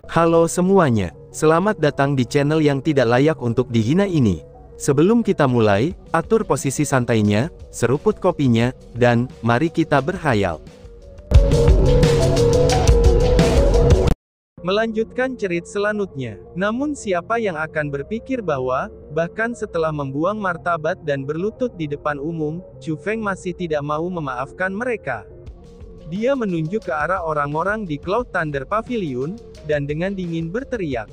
Halo semuanya, selamat datang di channel yang tidak layak untuk dihina ini. Sebelum kita mulai, atur posisi santainya, seruput kopinya, dan mari kita berhayal. Melanjutkan cerita selanjutnya. Namun siapa yang akan berpikir bahwa, bahkan setelah membuang martabat dan berlutut di depan umum, Chu Feng masih tidak mau memaafkan mereka. Dia menunjuk ke arah orang-orang di Cloud Thunder Pavilion, dan dengan dingin berteriak.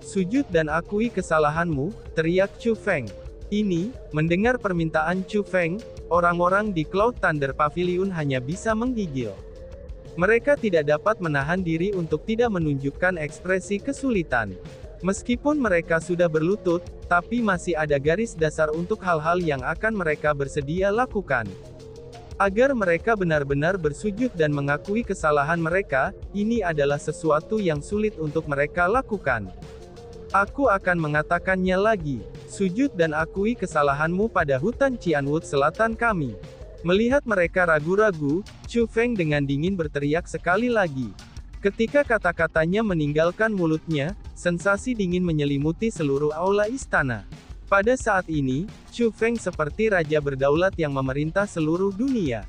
"Sujud dan akui kesalahanmu," teriak Chu Feng. Ini, mendengar permintaan Chu Feng, orang-orang di Cloud Thunder Pavilion hanya bisa menggigil. Mereka tidak dapat menahan diri untuk tidak menunjukkan ekspresi kesulitan. Meskipun mereka sudah berlutut, tapi masih ada garis dasar untuk hal-hal yang akan mereka bersedia lakukan. Agar mereka benar-benar bersujud dan mengakui kesalahan mereka, ini adalah sesuatu yang sulit untuk mereka lakukan. Aku akan mengatakannya lagi. Sujud dan akui kesalahanmu pada hutan Qianwood Selatan kami. Melihat mereka ragu-ragu, Chu Feng dengan dingin berteriak sekali lagi. Ketika kata-katanya meninggalkan mulutnya, sensasi dingin menyelimuti seluruh aula istana. Pada saat ini, Chu Feng seperti raja berdaulat yang memerintah seluruh dunia.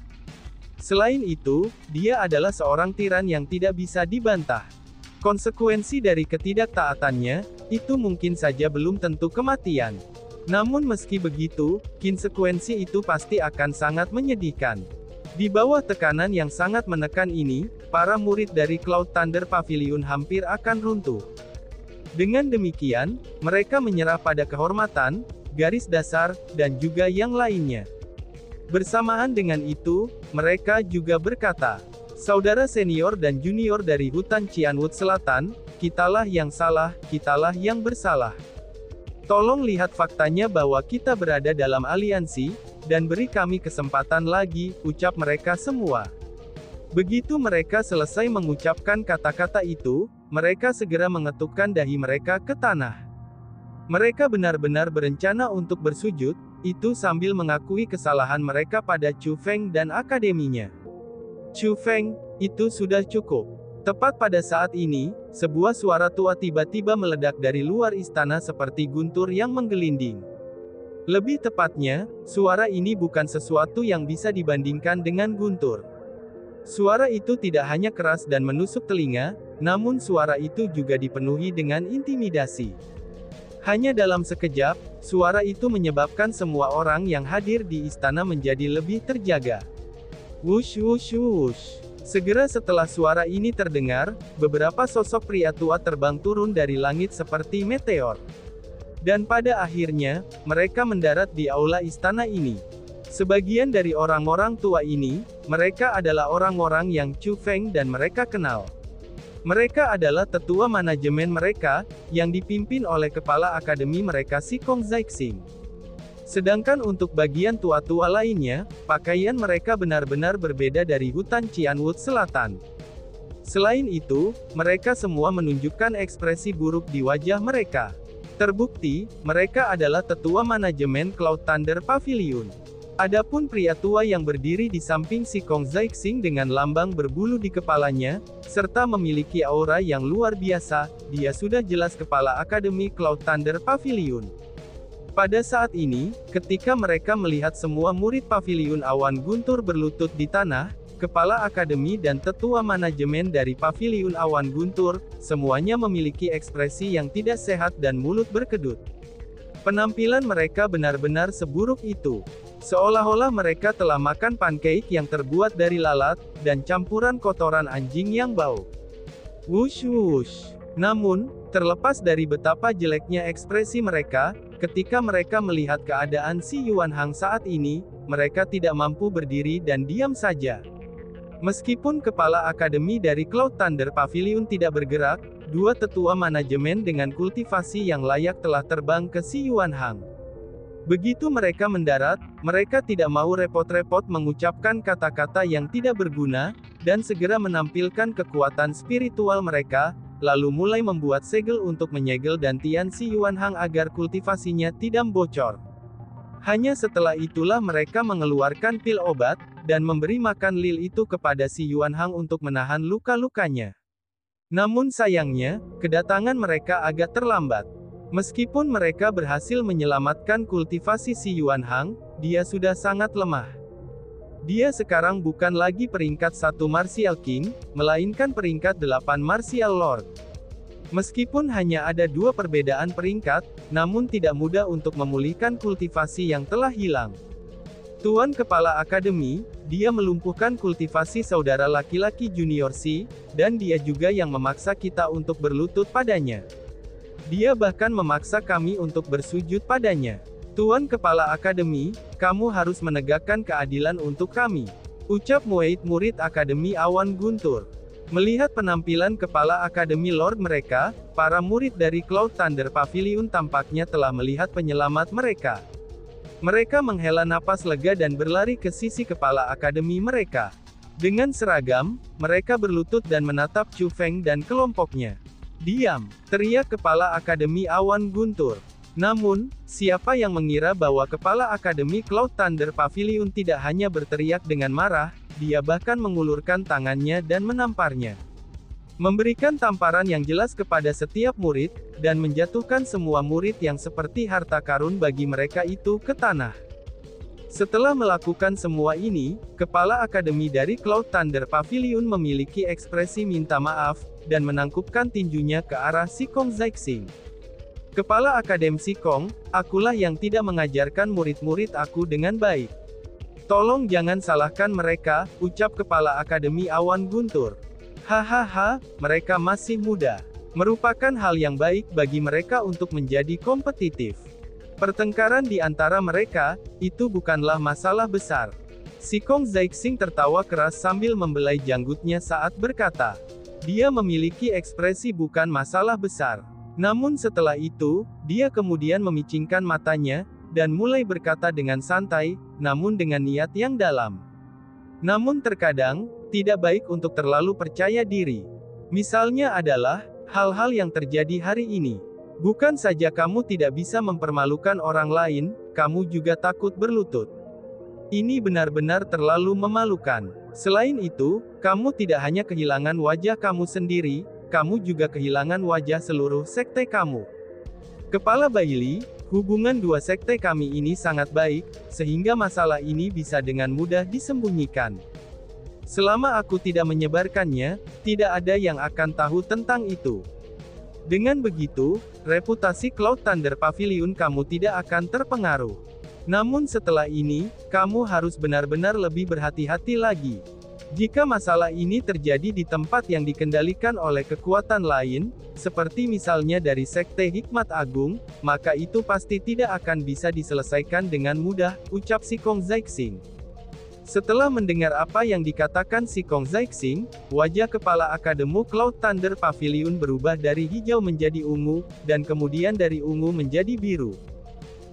Selain itu, dia adalah seorang tiran yang tidak bisa dibantah. Konsekuensi dari ketidaktaatannya, itu mungkin saja belum tentu kematian. Namun meski begitu, konsekuensi itu pasti akan sangat menyedihkan. Di bawah tekanan yang sangat menekan ini, para murid dari Cloud Thunder Pavilion hampir akan runtuh. Dengan demikian, mereka menyerah pada kehormatan, garis dasar, dan juga yang lainnya. Bersamaan dengan itu, mereka juga berkata, "Saudara senior dan junior dari hutan Qianwood Selatan, kitalah yang salah, kitalah yang bersalah. Tolong lihat faktanya bahwa kita berada dalam aliansi, dan beri kami kesempatan lagi," ucap mereka semua. Begitu mereka selesai mengucapkan kata-kata itu, mereka segera mengetukkan dahi mereka ke tanah. Mereka benar-benar berencana untuk bersujud, itu sambil mengakui kesalahan mereka pada Chu Feng dan akademinya. "Chu Feng, itu sudah cukup." Tepat pada saat ini, sebuah suara tua tiba-tiba meledak dari luar istana seperti guntur yang menggelinding. Lebih tepatnya, suara ini bukan sesuatu yang bisa dibandingkan dengan guntur. Suara itu tidak hanya keras dan menusuk telinga, namun suara itu juga dipenuhi dengan intimidasi. Hanya dalam sekejap, suara itu menyebabkan semua orang yang hadir di istana menjadi lebih terjaga. Wush wush wush. Segera setelah suara ini terdengar, beberapa sosok pria tua terbang turun dari langit seperti meteor. Dan pada akhirnya, mereka mendarat di aula istana ini. Sebagian dari orang-orang tua ini, mereka adalah orang-orang yang Chu Feng dan mereka kenal. Mereka adalah tetua manajemen mereka, yang dipimpin oleh kepala akademi mereka Si Kong Zixing. Sedangkan untuk bagian tua-tua lainnya, pakaian mereka benar-benar berbeda dari hutan Qianwood Selatan. Selain itu, mereka semua menunjukkan ekspresi buruk di wajah mereka. Terbukti, mereka adalah tetua manajemen Cloud Thunder Pavilion. Adapun pria tua yang berdiri di samping Si Kong Zixing dengan lambang berbulu di kepalanya, serta memiliki aura yang luar biasa, dia sudah jelas kepala akademi Cloud Thunder Pavilion. Pada saat ini, ketika mereka melihat semua murid Pavilion Awan Guntur berlutut di tanah, kepala akademi dan tetua manajemen dari Pavilion Awan Guntur, semuanya memiliki ekspresi yang tidak sehat dan mulut berkedut. Penampilan mereka benar-benar seburuk itu. Seolah-olah mereka telah makan pancake yang terbuat dari lalat, dan campuran kotoran anjing yang bau. Wush wush. Namun, terlepas dari betapa jeleknya ekspresi mereka, ketika mereka melihat keadaan Si Yuanhang saat ini, mereka tidak mampu berdiri dan diam saja. Meskipun kepala akademi dari Cloud Thunder Pavilion tidak bergerak, dua tetua manajemen dengan kultivasi yang layak telah terbang ke Si Yuanhang. Begitu mereka mendarat, mereka tidak mau repot-repot mengucapkan kata-kata yang tidak berguna, dan segera menampilkan kekuatan spiritual mereka, lalu mulai membuat segel untuk menyegel dantian Si Yuanhang agar kultivasinya tidak bocor. Hanya setelah itulah mereka mengeluarkan pil obat, dan memberi makan lil itu kepada Si Yuanhang untuk menahan luka-lukanya. Namun sayangnya, kedatangan mereka agak terlambat. Meskipun mereka berhasil menyelamatkan kultivasi si Yuan Hang, dia sudah sangat lemah. Dia sekarang bukan lagi peringkat 1 Martial King, melainkan peringkat 8 Martial Lord. Meskipun hanya ada 2 perbedaan peringkat, namun tidak mudah untuk memulihkan kultivasi yang telah hilang. Tuan Kepala Akademi, dia melumpuhkan kultivasi saudara laki-laki junior C, dan dia juga yang memaksa kita untuk berlutut padanya. Dia bahkan memaksa kami untuk bersujud padanya. Tuan Kepala Akademi, kamu harus menegakkan keadilan untuk kami. Ucap murid Akademi Awan Guntur. Melihat penampilan Kepala Akademi Lord mereka, para murid dari Cloud Thunder Pavilion tampaknya telah melihat penyelamat mereka. Mereka menghela napas lega dan berlari ke sisi Kepala Akademi mereka. Dengan seragam, mereka berlutut dan menatap Chu Feng dan kelompoknya. "Diam!" teriak Kepala Akademi Awan Guntur. Namun, siapa yang mengira bahwa Kepala Akademi Cloud Thunder Pavilion tidak hanya berteriak dengan marah, dia bahkan mengulurkan tangannya dan menamparnya. Memberikan tamparan yang jelas kepada setiap murid, dan menjatuhkan semua murid yang seperti harta karun bagi mereka itu ke tanah. Setelah melakukan semua ini, Kepala Akademi dari Cloud Thunder Pavilion memiliki ekspresi minta maaf, dan menangkupkan tinjunya ke arah Si Kong Zixing. "Kepala Akademi Si Kong, akulah yang tidak mengajarkan murid-murid aku dengan baik. Tolong jangan salahkan mereka," ucap Kepala Akademi Awan Guntur. "Hahaha, mereka masih muda. Merupakan hal yang baik bagi mereka untuk menjadi kompetitif. Pertengkaran di antara mereka, itu bukanlah masalah besar." Si Kong Zixing tertawa keras sambil membelai janggutnya saat berkata. Dia memiliki ekspresi bukan masalah besar. Namun setelah itu, dia kemudian memicingkan matanya, dan mulai berkata dengan santai, namun dengan niat yang dalam. "Namun terkadang, tidak baik untuk terlalu percaya diri. Misalnya adalah, hal-hal yang terjadi hari ini. Bukan saja kamu tidak bisa mempermalukan orang lain, kamu juga takut berlutut. Ini benar-benar terlalu memalukan. Selain itu, kamu tidak hanya kehilangan wajah kamu sendiri, kamu juga kehilangan wajah seluruh sekte kamu. Kepala Bailey, hubungan dua sekte kami ini sangat baik, sehingga masalah ini bisa dengan mudah disembunyikan. Selama aku tidak menyebarkannya, tidak ada yang akan tahu tentang itu. Dengan begitu, reputasi Cloud Thunder Pavilion kamu tidak akan terpengaruh. Namun setelah ini, kamu harus benar-benar lebih berhati-hati lagi. Jika masalah ini terjadi di tempat yang dikendalikan oleh kekuatan lain, seperti misalnya dari Sekte Hikmat Agung, maka itu pasti tidak akan bisa diselesaikan dengan mudah, ucap Si Kong Zixing. Setelah mendengar apa yang dikatakan Si Kong Zixing, wajah kepala Akademi Cloud Thunder Pavilion berubah dari hijau menjadi ungu, dan kemudian dari ungu menjadi biru.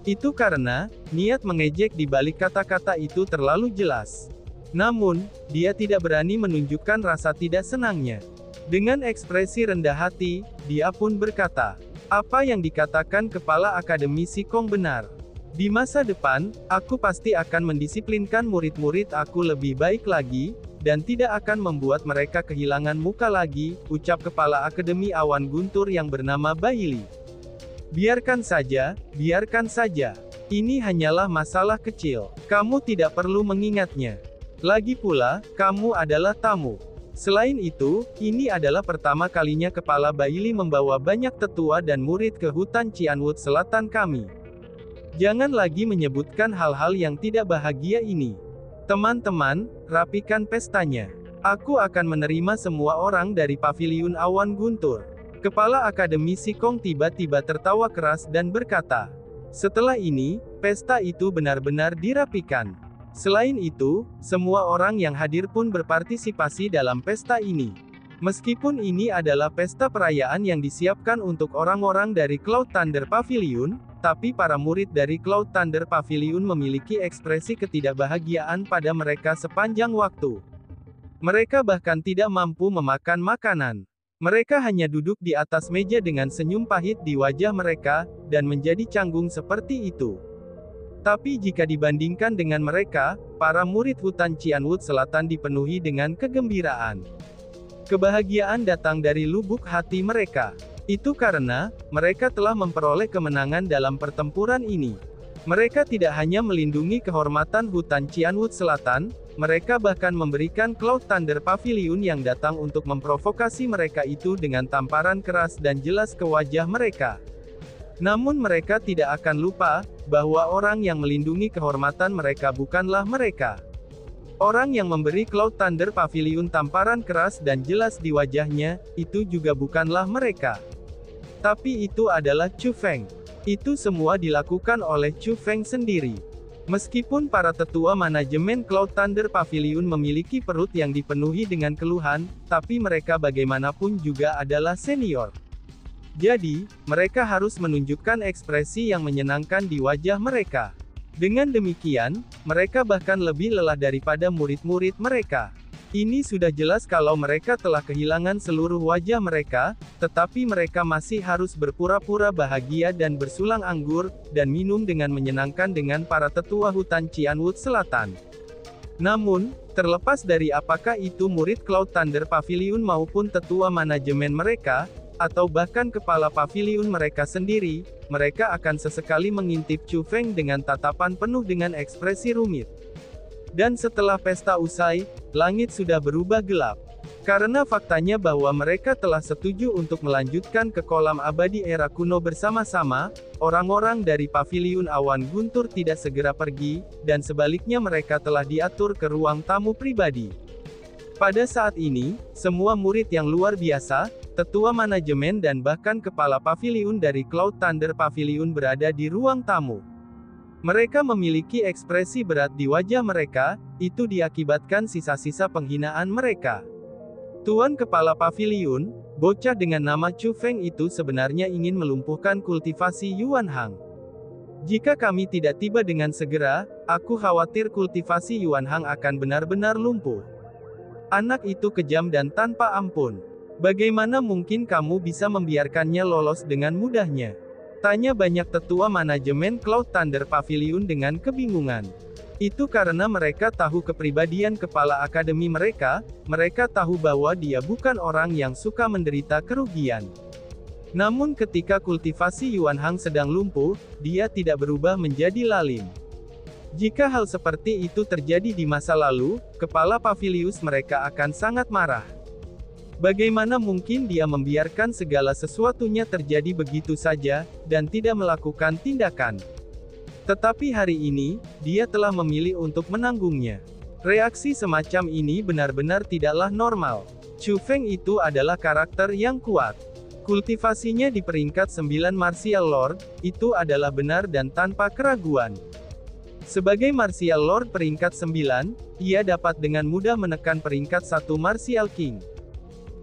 Itu karena, niat mengejek di balik kata-kata itu terlalu jelas. Namun, dia tidak berani menunjukkan rasa tidak senangnya. Dengan ekspresi rendah hati, dia pun berkata, "Apa yang dikatakan kepala Akademi Si Kong benar. Di masa depan, aku pasti akan mendisiplinkan murid-murid aku lebih baik lagi, dan tidak akan membuat mereka kehilangan muka lagi," ucap kepala Akademi Awan Guntur yang bernama Bailey. Biarkan saja. Ini hanyalah masalah kecil. Kamu tidak perlu mengingatnya. Lagi pula, kamu adalah tamu. Selain itu, ini adalah pertama kalinya kepala Bailey membawa banyak tetua dan murid ke hutan Cianwood Selatan kami. Jangan lagi menyebutkan hal-hal yang tidak bahagia ini. Teman-teman, rapikan pestanya. Aku akan menerima semua orang dari Paviliun Awan Guntur. Kepala Akademi Si Kong tiba-tiba tertawa keras dan berkata, "Setelah ini, pesta itu benar-benar dirapikan. Selain itu, semua orang yang hadir pun berpartisipasi dalam pesta ini. Meskipun ini adalah pesta perayaan yang disiapkan untuk orang-orang dari Cloud Thunder Pavilion, tapi para murid dari Cloud Thunder Pavilion memiliki ekspresi ketidakbahagiaan pada mereka sepanjang waktu. Mereka bahkan tidak mampu memakan makanan. Mereka hanya duduk di atas meja dengan senyum pahit di wajah mereka, dan menjadi canggung seperti itu. Tapi jika dibandingkan dengan mereka, para murid hutan Cianwood Selatan dipenuhi dengan kegembiraan. Kebahagiaan datang dari lubuk hati mereka. Itu karena mereka telah memperoleh kemenangan dalam pertempuran ini. Mereka tidak hanya melindungi kehormatan hutan Cianwood Selatan, mereka bahkan memberikan Cloud Thunder Pavilion yang datang untuk memprovokasi mereka itu dengan tamparan keras dan jelas ke wajah mereka. Namun mereka tidak akan lupa, bahwa orang yang melindungi kehormatan mereka bukanlah mereka. Orang yang memberi Cloud Thunder Pavilion tamparan keras dan jelas di wajahnya, itu juga bukanlah mereka. Tapi itu adalah Chu Feng. Itu semua dilakukan oleh Chu Feng sendiri. Meskipun para tetua manajemen Cloud Thunder Pavilion memiliki perut yang dipenuhi dengan keluhan, tapi mereka bagaimanapun juga adalah senior. Jadi, mereka harus menunjukkan ekspresi yang menyenangkan di wajah mereka. Dengan demikian, mereka bahkan lebih lelah daripada murid-murid mereka. Ini sudah jelas kalau mereka telah kehilangan seluruh wajah mereka, tetapi mereka masih harus berpura-pura bahagia dan bersulang anggur, dan minum dengan menyenangkan dengan para tetua hutan Cianwood Selatan. Namun, terlepas dari apakah itu murid Cloud Thunder Pavilion maupun tetua manajemen mereka, atau bahkan kepala pavilion mereka sendiri, mereka akan sesekali mengintip Chu Feng dengan tatapan penuh dengan ekspresi rumit. Dan setelah pesta usai, langit sudah berubah gelap. Karena faktanya bahwa mereka telah setuju untuk melanjutkan ke kolam abadi era kuno bersama-sama, orang-orang dari pavilion awan guntur tidak segera pergi, dan sebaliknya mereka telah diatur ke ruang tamu pribadi. Pada saat ini, semua murid yang luar biasa, tetua manajemen dan bahkan kepala pavilion dari Cloud Thunder Pavilion berada di ruang tamu. Mereka memiliki ekspresi berat di wajah mereka, itu diakibatkan sisa-sisa penghinaan mereka. Tuan Kepala Pavilion, bocah dengan nama Chu Feng itu sebenarnya ingin melumpuhkan kultivasi Yuan Hang. Jika kami tidak tiba dengan segera, aku khawatir kultivasi Yuan Hang akan benar-benar lumpuh. Anak itu kejam dan tanpa ampun. Bagaimana mungkin kamu bisa membiarkannya lolos dengan mudahnya? Tanya banyak tetua manajemen Cloud Thunder Pavilion dengan kebingungan. Itu karena mereka tahu kepribadian kepala akademi mereka, mereka tahu bahwa dia bukan orang yang suka menderita kerugian. Namun ketika kultivasi Yuan Hang sedang lumpuh, dia tidak berubah menjadi lalim. Jika hal seperti itu terjadi di masa lalu, kepala pavilion mereka akan sangat marah. Bagaimana mungkin dia membiarkan segala sesuatunya terjadi begitu saja, dan tidak melakukan tindakan? Tetapi hari ini, dia telah memilih untuk menanggungnya. Reaksi semacam ini benar-benar tidaklah normal. Chu Feng itu adalah karakter yang kuat. Kultivasinya di peringkat 9 Martial Lord, itu adalah benar dan tanpa keraguan. Sebagai Martial Lord peringkat 9, ia dapat dengan mudah menekan peringkat 1 Martial King.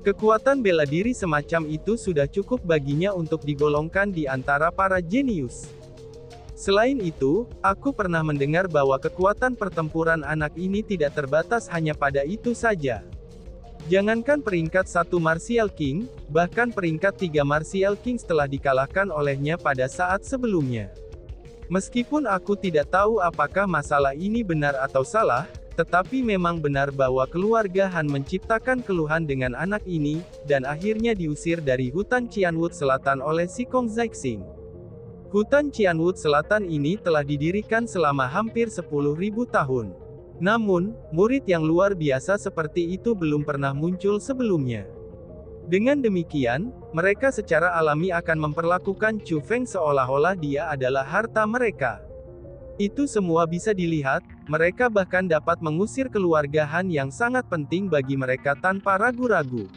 Kekuatan bela diri semacam itu sudah cukup baginya untuk digolongkan di antara para jenius. Selain itu, aku pernah mendengar bahwa kekuatan pertempuran anak ini tidak terbatas hanya pada itu saja. Jangankan peringkat 1 Martial King, bahkan peringkat 3 Martial King telah dikalahkan olehnya pada saat sebelumnya. Meskipun aku tidak tahu apakah masalah ini benar atau salah, tetapi memang benar bahwa keluarga Han menciptakan keluhan dengan anak ini, dan akhirnya diusir dari hutan Cianwood Selatan oleh Si Kong Zixing. Hutan Cianwood Selatan ini telah didirikan selama hampir 10.000 tahun. Namun, murid yang luar biasa seperti itu belum pernah muncul sebelumnya. Dengan demikian, mereka secara alami akan memperlakukan Chu Feng seolah-olah dia adalah harta mereka. Itu semua bisa dilihat, mereka bahkan dapat mengusir keluarga Han yang sangat penting bagi mereka tanpa ragu-ragu.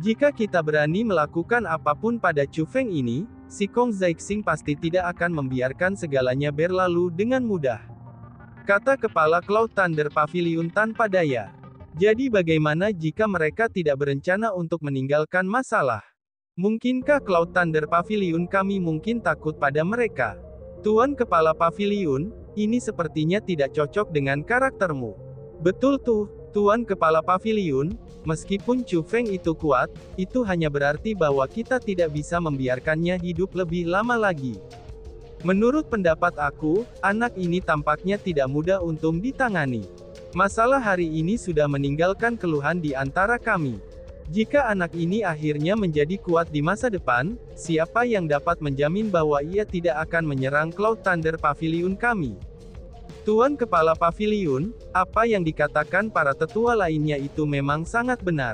Jika kita berani melakukan apapun pada Chu Feng ini, Si Kong Zixing pasti tidak akan membiarkan segalanya berlalu dengan mudah. Kata kepala Cloud Thunder Pavilion tanpa daya. Jadi bagaimana jika mereka tidak berencana untuk meninggalkan masalah? Mungkinkah Cloud Thunder Pavilion kami mungkin takut pada mereka? Tuan Kepala Pavilion, ini sepertinya tidak cocok dengan karaktermu. Betul tuh, Tuan Kepala Pavilion, meskipun Chu Feng itu kuat, itu hanya berarti bahwa kita tidak bisa membiarkannya hidup lebih lama lagi. Menurut pendapat aku, anak ini tampaknya tidak mudah untuk ditangani. Masalah hari ini sudah meninggalkan keluhan di antara kami. Jika anak ini akhirnya menjadi kuat di masa depan, siapa yang dapat menjamin bahwa ia tidak akan menyerang Cloud Thunder Pavilion kami? Tuan Kepala Pavilion, apa yang dikatakan para tetua lainnya itu memang sangat benar.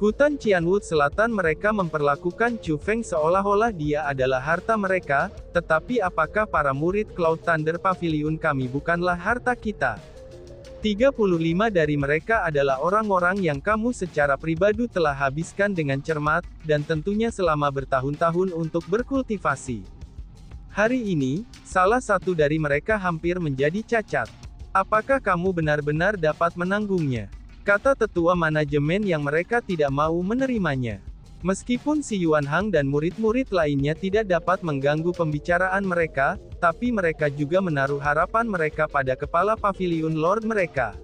Hutan Qianwood Selatan mereka memperlakukan Chu Feng seolah-olah dia adalah harta mereka, tetapi apakah para murid Cloud Thunder Pavilion kami bukanlah harta kita? 35 dari mereka adalah orang-orang yang kamu secara pribadi telah habiskan dengan cermat, dan tentunya selama bertahun-tahun untuk berkultivasi. Hari ini, salah satu dari mereka hampir menjadi cacat. Apakah kamu benar-benar dapat menanggungnya? Kata tetua manajemen yang mereka tidak mau menerimanya. Meskipun si Yuan Hang dan murid-murid lainnya tidak dapat mengganggu pembicaraan mereka, tapi mereka juga menaruh harapan mereka pada kepala pavilion Lord mereka.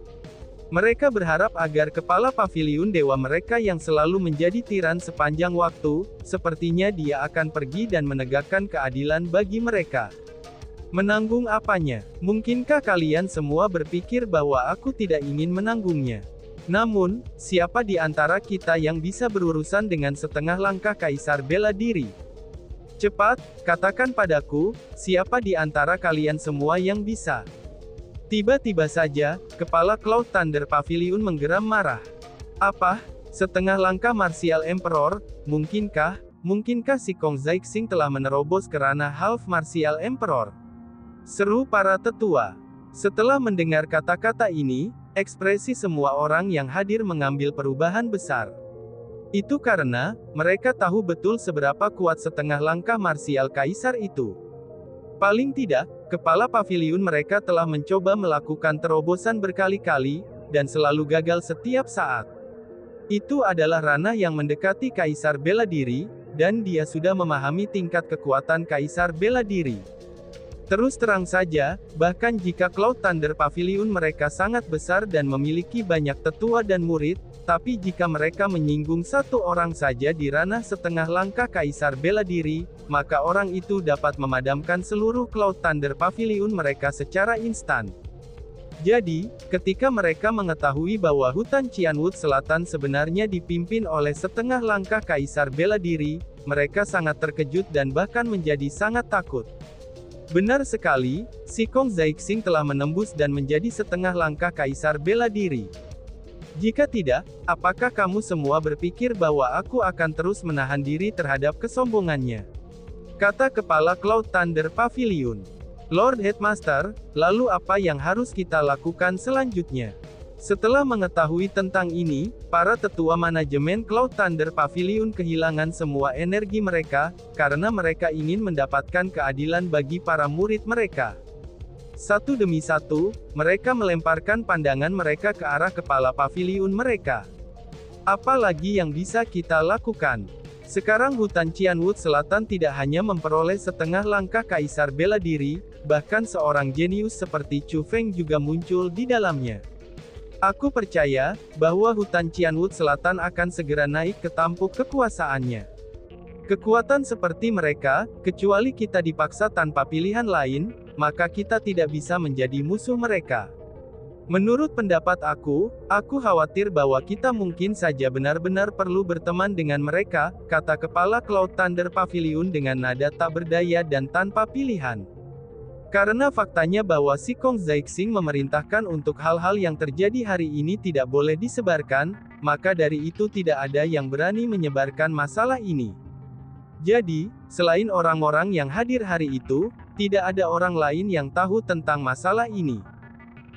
Mereka berharap agar kepala pavilion dewa mereka yang selalu menjadi tiran sepanjang waktu, sepertinya dia akan pergi dan menegakkan keadilan bagi mereka. Menanggung apanya? Mungkinkah kalian semua berpikir bahwa aku tidak ingin menanggungnya? Namun, siapa di antara kita yang bisa berurusan dengan setengah langkah kaisar bela diri? Cepat, katakan padaku, siapa di antara kalian semua yang bisa? Tiba-tiba saja, kepala Cloud Thunder Pavilion menggeram marah. Apa? Setengah langkah Martial Emperor? Mungkinkah? Mungkinkah si Kong Zixing telah menerobos ke ranah Half Martial Emperor? Seru para tetua. Setelah mendengar kata-kata ini, ekspresi semua orang yang hadir mengambil perubahan besar. Itu karena, mereka tahu betul seberapa kuat setengah langkah marsial kaisar itu. Paling tidak, kepala pavilion mereka telah mencoba melakukan terobosan berkali-kali, dan selalu gagal setiap saat. Itu adalah ranah yang mendekati kaisar bela diri, dan dia sudah memahami tingkat kekuatan kaisar bela diri. Terus terang saja, bahkan jika Cloud Thunder Pavilion mereka sangat besar dan memiliki banyak tetua dan murid, tapi jika mereka menyinggung satu orang saja di ranah setengah langkah kaisar bela diri, maka orang itu dapat memadamkan seluruh Cloud Thunder Pavilion mereka secara instan. Jadi, ketika mereka mengetahui bahwa hutan Qianwood Selatan sebenarnya dipimpin oleh setengah langkah kaisar bela diri, mereka sangat terkejut dan bahkan menjadi sangat takut. Benar sekali, si Kong Zixing telah menembus dan menjadi setengah langkah kaisar bela diri. Jika tidak, apakah kamu semua berpikir bahwa aku akan terus menahan diri terhadap kesombongannya? Kata kepala Cloud Thunder Pavilion. Lord Headmaster, lalu apa yang harus kita lakukan selanjutnya? Setelah mengetahui tentang ini, para tetua manajemen Cloud Thunder Pavilion kehilangan semua energi mereka, karena mereka ingin mendapatkan keadilan bagi para murid mereka. Satu demi satu, mereka melemparkan pandangan mereka ke arah kepala pavilion mereka. Apa lagi yang bisa kita lakukan? Sekarang hutan Qianwood Selatan tidak hanya memperoleh setengah langkah kaisar bela diri, bahkan seorang jenius seperti Chu Feng juga muncul di dalamnya. Aku percaya, bahwa hutan Qianwood Selatan akan segera naik ke tampuk kekuasaannya. Kekuatan seperti mereka, kecuali kita dipaksa tanpa pilihan lain, maka kita tidak bisa menjadi musuh mereka. Menurut pendapat aku khawatir bahwa kita mungkin saja benar-benar perlu berteman dengan mereka, kata kepala Cloud Thunder Pavilion dengan nada tak berdaya dan tanpa pilihan. Karena faktanya bahwa si Kong Zixing memerintahkan untuk hal-hal yang terjadi hari ini tidak boleh disebarkan, maka dari itu tidak ada yang berani menyebarkan masalah ini. Jadi, selain orang-orang yang hadir hari itu, tidak ada orang lain yang tahu tentang masalah ini.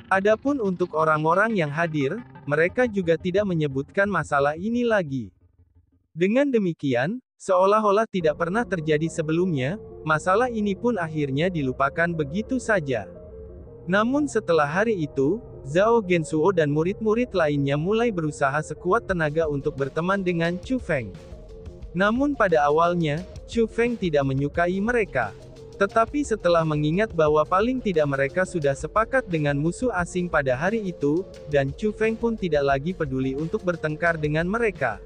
Adapun untuk orang-orang yang hadir, mereka juga tidak menyebutkan masalah ini lagi. Dengan demikian, seolah-olah tidak pernah terjadi sebelumnya, masalah ini pun akhirnya dilupakan begitu saja. Namun setelah hari itu, Zhao Gensuo dan murid-murid lainnya mulai berusaha sekuat tenaga untuk berteman dengan Chu Feng. Namun pada awalnya, Chu Feng tidak menyukai mereka. Tetapi setelah mengingat bahwa paling tidak mereka sudah sepakat dengan musuh asing pada hari itu, dan Chu Feng pun tidak lagi peduli untuk bertengkar dengan mereka.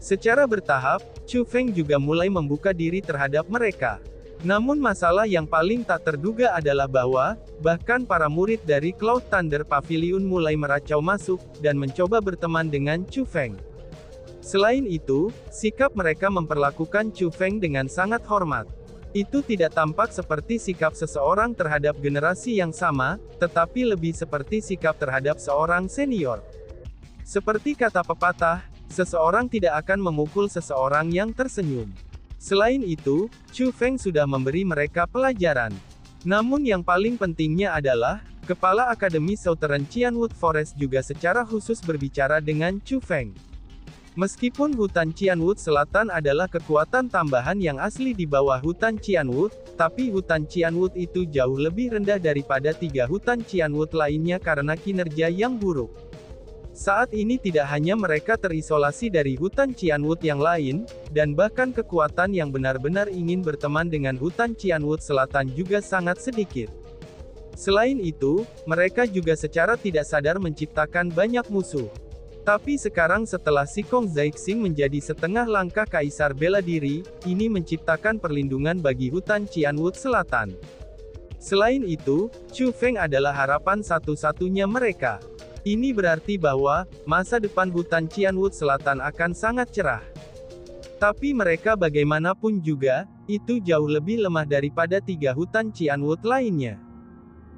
Secara bertahap, Chu Feng juga mulai membuka diri terhadap mereka. Namun masalah yang paling tak terduga adalah bahwa, bahkan para murid dari Cloud Thunder Pavilion mulai meracau masuk, dan mencoba berteman dengan Chu Feng. Selain itu, sikap mereka memperlakukan Chu Feng dengan sangat hormat. Itu tidak tampak seperti sikap seseorang terhadap generasi yang sama, tetapi lebih seperti sikap terhadap seorang senior. Seperti kata pepatah, seseorang tidak akan memukul seseorang yang tersenyum. Selain itu, Chu Feng sudah memberi mereka pelajaran. Namun yang paling pentingnya adalah, Kepala Akademi Southern Cianwood Forest juga secara khusus berbicara dengan Chu Feng. Meskipun hutan Cianwood Selatan adalah kekuatan tambahan yang asli di bawah hutan Cianwood, tapi hutan Cianwood itu jauh lebih rendah daripada 3 hutan Cianwood lainnya karena kinerja yang buruk. Saat ini tidak hanya mereka terisolasi dari hutan Cianwood yang lain, dan bahkan kekuatan yang benar-benar ingin berteman dengan hutan Cianwood Selatan juga sangat sedikit. Selain itu, mereka juga secara tidak sadar menciptakan banyak musuh. Tapi sekarang setelah Shikong Zhaixing menjadi setengah langkah kaisar bela diri, ini menciptakan perlindungan bagi hutan Cianwood Selatan. Selain itu, Chu Feng adalah harapan satu-satunya mereka. Ini berarti bahwa, masa depan hutan Cianwood Selatan akan sangat cerah. Tapi mereka bagaimanapun juga, itu jauh lebih lemah daripada 3 hutan Cianwood lainnya.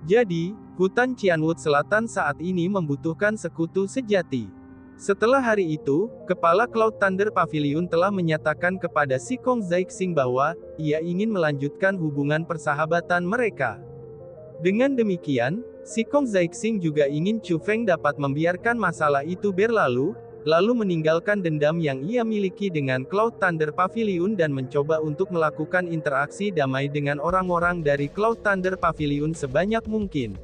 Jadi, hutan Cianwood Selatan saat ini membutuhkan sekutu sejati. Setelah hari itu, Kepala Cloud Thunder Pavilion telah menyatakan kepada Shikong Zhaixing bahwa, ia ingin melanjutkan hubungan persahabatan mereka. Dengan demikian, Shikong Zhaixing juga ingin Chu Feng dapat membiarkan masalah itu berlalu, lalu meninggalkan dendam yang ia miliki dengan Cloud Thunder Pavilion dan mencoba untuk melakukan interaksi damai dengan orang-orang dari Cloud Thunder Pavilion sebanyak mungkin.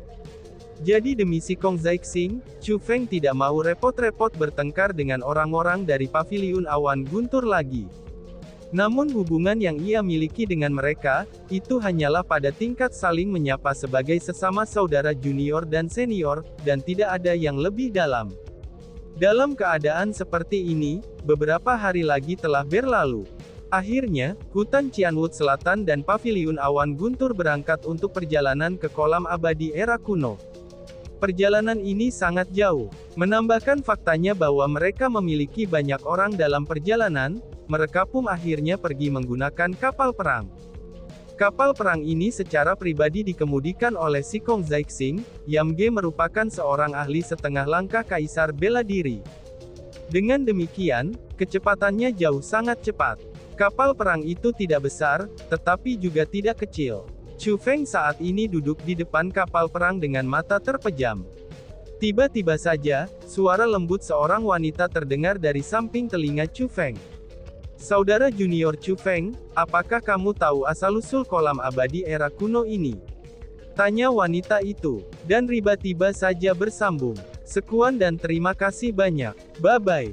Jadi demi Shikong Zhaixing, Chu Feng tidak mau repot-repot bertengkar dengan orang-orang dari Pavilion Awan Guntur lagi. Namun hubungan yang ia miliki dengan mereka, itu hanyalah pada tingkat saling menyapa sebagai sesama saudara junior dan senior, dan tidak ada yang lebih dalam. Dalam keadaan seperti ini, beberapa hari lagi telah berlalu. Akhirnya, hutan Cianwood Selatan dan Pavilion Awan Guntur berangkat untuk perjalanan ke kolam abadi era kuno. Perjalanan ini sangat jauh. Menambahkan faktanya bahwa mereka memiliki banyak orang dalam perjalanan, mereka pun akhirnya pergi menggunakan kapal perang. Kapal perang ini secara pribadi dikemudikan oleh Shikong Zhaixing, yang merupakan seorang ahli setengah langkah kaisar bela diri. Dengan demikian, kecepatannya jauh sangat cepat. Kapal perang itu tidak besar, tetapi juga tidak kecil. Chu Feng saat ini duduk di depan kapal perang dengan mata terpejam. Tiba-tiba saja, suara lembut seorang wanita terdengar dari samping telinga Chu Feng. Saudara junior Chu Feng, apakah kamu tahu asal-usul kolam abadi era kuno ini? Tanya wanita itu, dan tiba-tiba saja bersambung. Sekuan dan terima kasih banyak. Bye-bye.